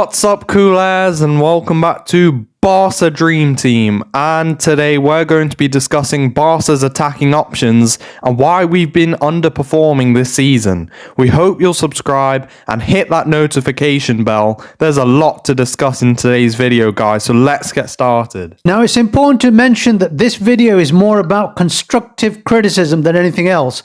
What's up, coolers, and welcome back to Barca Dream Team. And today we're going to be discussing Barca's attacking options and why we've been underperforming this season. We hope you'll subscribe and hit that notification bell. There's a lot to discuss in today's video, guys, so let's get started. Now, it's important to mention that this video is more about constructive criticism than anything else.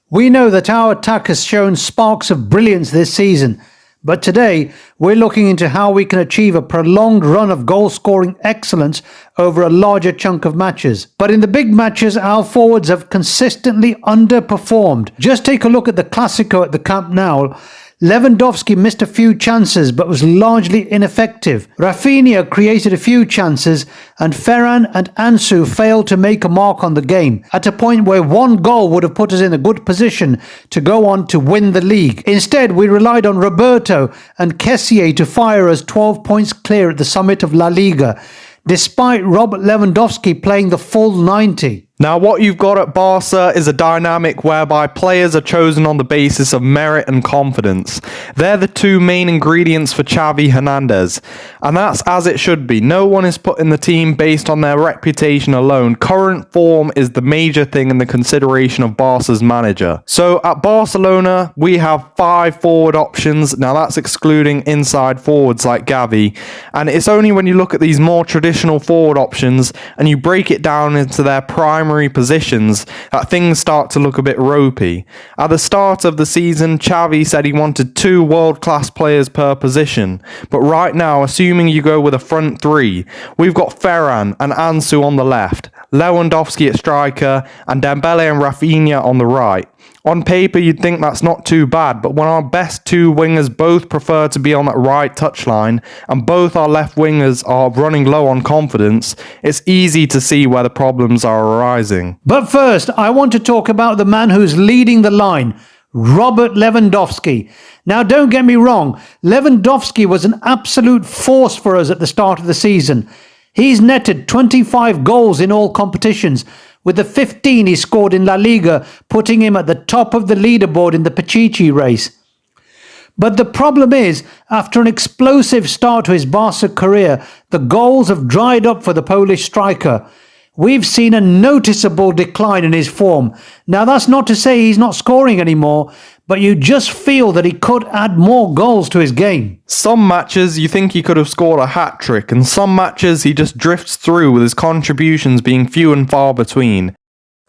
We know that our attack has shown sparks of brilliance this season, but today we're looking into how we can achieve a prolonged run of goal-scoring excellence over a larger chunk of matches. But in the big matches, our forwards have consistently underperformed. Just take a look at the Clásico at the Camp Nou. Lewandowski missed a few chances but was largely ineffective. Raphinha created a few chances and Ferran and Ansu failed to make a mark on the game, at a point where one goal would have put us in a good position to go on to win the league. Instead, we relied on Roberto and Kessié to fire us 12 points clear at the summit of La Liga, despite Robert Lewandowski playing the full 90. Now, what you've got at Barca is a dynamic whereby players are chosen on the basis of merit and confidence. They're the two main ingredients for Xavi Hernandez, and that's as it should be. No one is put in the team based on their reputation alone. Current form is the major thing in the consideration of Barca's manager. So at Barcelona, we have 5 forward options. Now, that's excluding inside forwards like Gavi, and it's only when you look at these more traditional forward options and you break it down into their primary positions that things start to look a bit ropey. At the start of the season, Xavi said he wanted 2 world-class players per position, but right now, assuming you go with a front 3, we've got Ferran and Ansu on the left, Lewandowski at striker, and Dembele and Raphinha on the right. On paper, you'd think that's not too bad, but when our best 2 wingers both prefer to be on that right touchline and both our left wingers are running low on confidence, it's easy to see where the problems are arising. But first, I want to talk about the man who's leading the line, Robert Lewandowski. Now, don't get me wrong, Lewandowski was an absolute force for us at the start of the season. He's netted 25 goals in all competitions, with the 15 he scored in La Liga, putting him at the top of the leaderboard in the Pichichi race. But the problem is, after an explosive start to his Barca career, the goals have dried up for the Polish striker. We've seen a noticeable decline in his form. Now, that's not to say he's not scoring anymore, but you just feel that he could add more goals to his game. Some matches you think he could have scored a hat-trick, and some matches he just drifts through with his contributions being few and far between.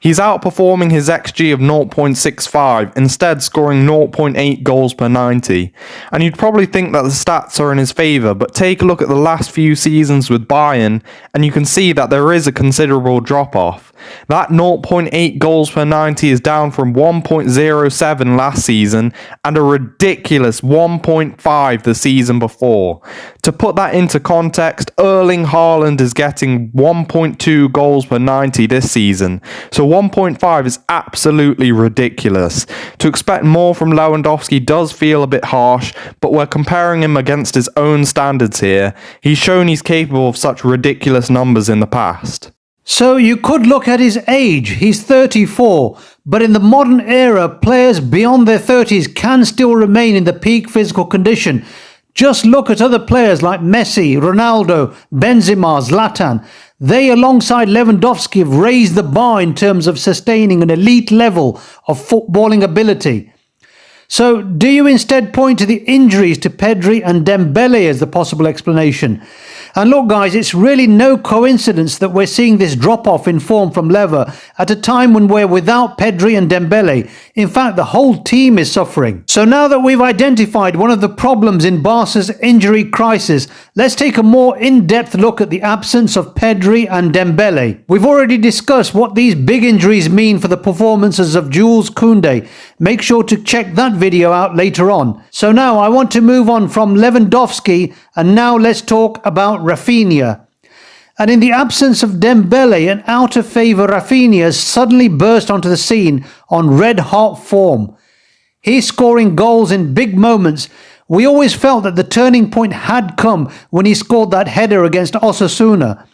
He's outperforming his XG of 0.65, instead scoring 0.8 goals per 90. And you'd probably think that the stats are in his favour, but take a look at the last few seasons with Bayern, and you can see that there is a considerable drop-off. That 0.8 goals per 90 is down from 1.07 last season, and a ridiculous 1.5 the season before. To put that into context, Erling Haaland is getting 1.2 goals per 90 this season, so 1.5 is absolutely ridiculous. To expect more from Lewandowski does feel a bit harsh, but we're comparing him against his own standards here. He's shown he's capable of such ridiculous numbers in the past. So you could look at his age. He's 34, but in the modern era, players beyond their 30s can still remain in the peak physical condition. Just look at other players like Messi, Ronaldo, Benzema, Zlatan. They, alongside Lewandowski, have raised the bar in terms of sustaining an elite level of footballing ability. So, do you instead point to the injuries to Pedri and Dembele as the possible explanation? And look, guys, it's really no coincidence that we're seeing this drop-off in form from Lever at a time when we're without Pedri and Dembele. In fact, the whole team is suffering. So now that we've identified one of the problems in Barca's injury crisis, let's take a more in-depth look at the absence of Pedri and Dembele. We've already discussed what these big injuries mean for the performances of Jules Koundé. Make sure to check that video out later on. So now I want to move on from Lewandowski, and now let's talk about Raphinha. And in the absence of Dembele, an out-of-favour Raphinha has suddenly burst onto the scene on red-hot form. He's scoring goals in big moments. We always felt that the turning point had come when he scored that header against Osasuna.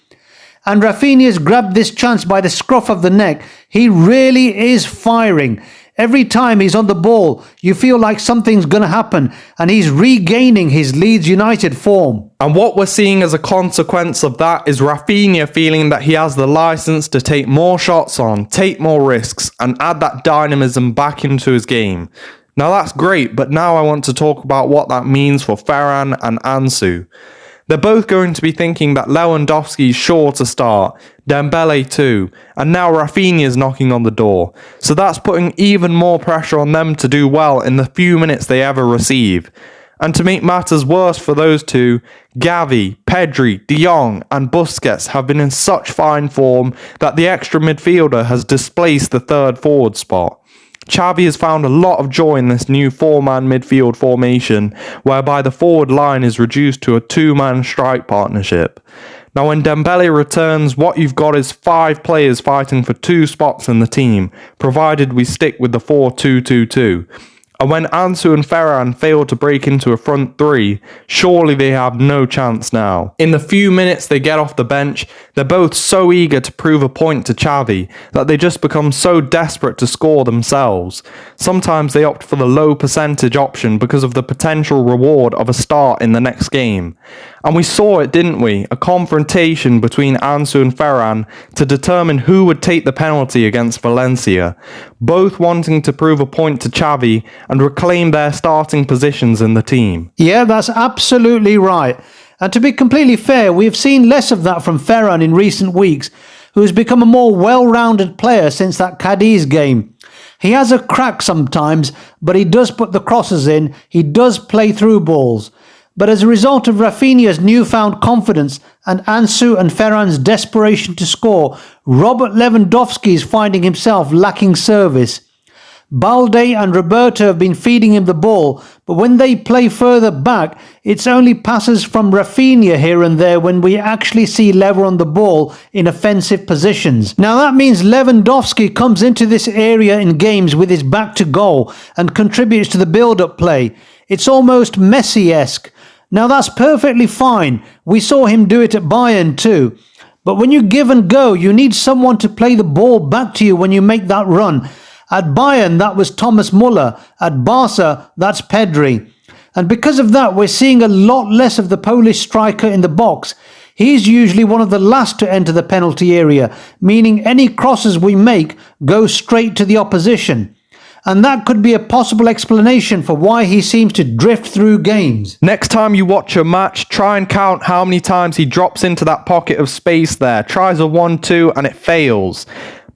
And Raphinha's grabbed this chance by the scruff of the neck. He really is firing. Every time he's on the ball, you feel like something's going to happen and he's regaining his Leeds United form. And what we're seeing as a consequence of that is Raphinha feeling that he has the license to take more shots on, take more risks, and add that dynamism back into his game. Now that's great, but now I want to talk about what that means for Ferran and Ansu. They're both going to be thinking that Lewandowski is sure to start, Dembele too, and now Raphinha's knocking on the door. So that's putting even more pressure on them to do well in the few minutes they ever receive. And to make matters worse for those two, Gavi, Pedri, De Jong and Busquets have been in such fine form that the extra midfielder has displaced the third forward spot. Xavi has found a lot of joy in this new four-man midfield formation, whereby the forward line is reduced to a two-man strike partnership. Now when Dembele returns, what you've got is 5 players fighting for 2 spots in the team, provided we stick with the 4-2-2-2. And when Ansu and Ferran fail to break into a front 3, surely they have no chance now. In the few minutes they get off the bench, they're both so eager to prove a point to Xavi that they just become so desperate to score themselves. Sometimes they opt for the low percentage option because of the potential reward of a start in the next game. And we saw it, didn't we? A confrontation between Ansu and Ferran to determine who would take the penalty against Valencia, both wanting to prove a point to Xavi and reclaim their starting positions in the team. Yeah, that's absolutely right. And to be completely fair, we've seen less of that from Ferran in recent weeks, who has become a more well-rounded player since that Cadiz game. He has a crack sometimes, but he does put the crosses in, he does play through balls. But as a result of Raphinha's newfound confidence and Ansu and Ferran's desperation to score, Robert Lewandowski is finding himself lacking service. Balde and Roberto have been feeding him the ball, but when they play further back, it's only passes from Raphinha here and there when we actually see Lever on the ball in offensive positions. Now that means Lewandowski comes into this area in games with his back to goal and contributes to the build-up play. It's almost Messi-esque. Now that's perfectly fine. We saw him do it at Bayern too. But when you give and go, you need someone to play the ball back to you when you make that run. At Bayern, that was Thomas Muller. At Barca, that's Pedri. And because of that, we're seeing a lot less of the Polish striker in the box. He's usually one of the last to enter the penalty area, meaning any crosses we make go straight to the opposition. And that could be a possible explanation for why he seems to drift through games. Next time you watch a match, try and count how many times he drops into that pocket of space there, tries a 1-2 and it fails.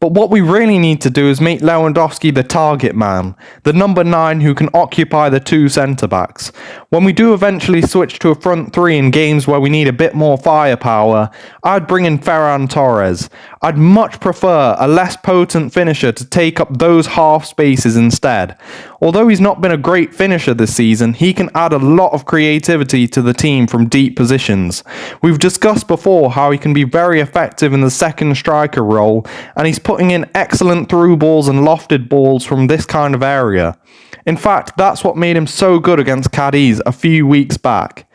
But what we really need to do is make Lewandowski the target man, the number 9 who can occupy the 2 centre-backs. When we do eventually switch to a front 3 in games where we need a bit more firepower, I'd bring in Ferran Torres. I'd much prefer a less potent finisher to take up those half spaces instead. Although he's not been a great finisher this season, he can add a lot of creativity to the team from deep positions. We've discussed before how he can be very effective in the second striker role, and he's putting in excellent through balls and lofted balls from this kind of area. In fact, that's what made him so good against Cadiz a few weeks back.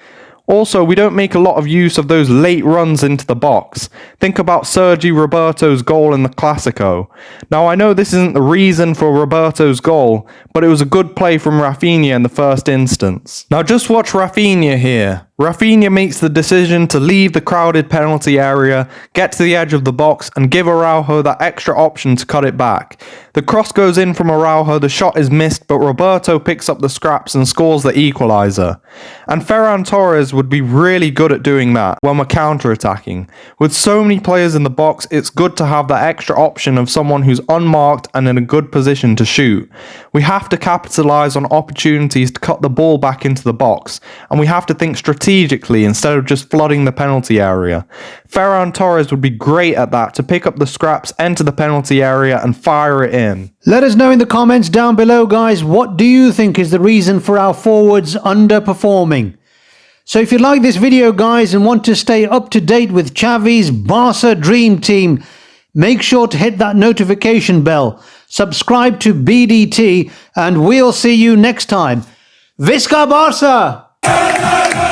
Also, we don't make a lot of use of those late runs into the box. Think about Sergi Roberto's goal in the Clásico. Now, I know this isn't the reason for Roberto's goal, but it was a good play from Raphinha in the first instance. Now, just watch Raphinha here. Raphinha makes the decision to leave the crowded penalty area, get to the edge of the box and give Araujo that extra option to cut it back. The cross goes in from Araujo, the shot is missed, but Roberto picks up the scraps and scores the equaliser. And Ferran Torres would be really good at doing that when we're counter-attacking. With so many players in the box, it's good to have that extra option of someone who's unmarked and in a good position to shoot. We have to capitalise on opportunities to cut the ball back into the box, and we have to think strategically instead of just flooding the penalty area. Ferran Torres would be great at that, to pick up the scraps, enter the penalty area and fire it in. Let us know in the comments down below, guys, what do you think is the reason for our forwards underperforming? So if you like this video, guys, and want to stay up to date with Xavi's Barca Dream Team, make sure to hit that notification bell, subscribe to BDT, and we'll see you next time. Visca Barca!